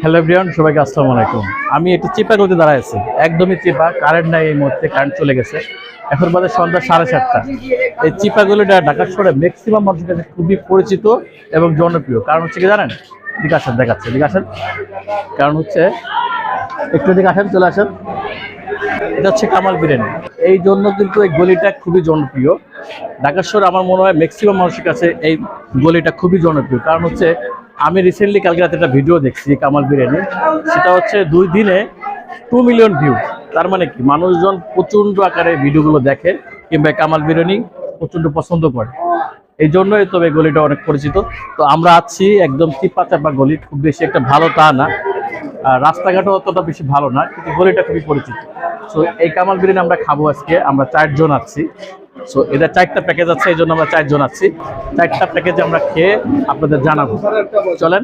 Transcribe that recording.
Hello everyone, সবাইকে আসসালামু আলাইকুম। আমি একটু চিপা গলিতে দাঁড়ায় আছি, একদমই চিপা, কারেন্ট নাই, এই মুহূর্তে কারেন্ট চলে গেছে। এখন বাজে সন্ধ্যা 7:30। এই চিপা গলিটা ঢাকা শহরে ম্যাক্সিমাম মানুষের কাছে খুবই পরিচিত এবং জনপ্রিয়। কারণ হচ্ছে কি জানেন? এদিকে আসেন, দেখাচ্ছে, এদিকে আসেন। কারণ হচ্ছে একটু এদিকে আসেন, চলে আসেন। এটা হচ্ছে কামাল বিরিয়ানি। এই জন্য কিন্তু এই গলিটা খুবই জনপ্রিয় ঢাকা শহরে। আমার মনে হয় ম্যাক্সিমাম মানুষের কাছে এই গলিটা খুবই জনপ্রিয়। কারণ হচ্ছে আমি রিসেন্টলি কালকে রাতে একটা ভিডিও দেখছি কামাল বিরিয়ানি, সেটা হচ্ছে 2 দিনে 2 মিলিয়ন ভিউ। তার মানে কি, মানুষজন প্রচন্ড আকারে ভিডিওগুলো দেখে কিংবা কামাল বিরিয়ানি প্রচন্ড পছন্দ করে। এই জন্যই তবে এই গলিটা অনেক পরিচিত। তো আমরা আছি একদম চিপা চাপা গলি, খুব বেশি একটা ভালো তা না, রাস্তাঘাটও অতটা বেশি ভালো না, কিন্তু গলিটা খুবই পরিচিত। সো এই কামাল বিরিয়ানি আমরা খাবো আজকে, আমরা 4 জন আছি। সো এটা 4টা প্যাকেজ আছে, এই জন্য আমরা 4 জন আছি। 4টা প্যাকেজে আমরা খেয়ে আপনাদের জানাবো, চলেন।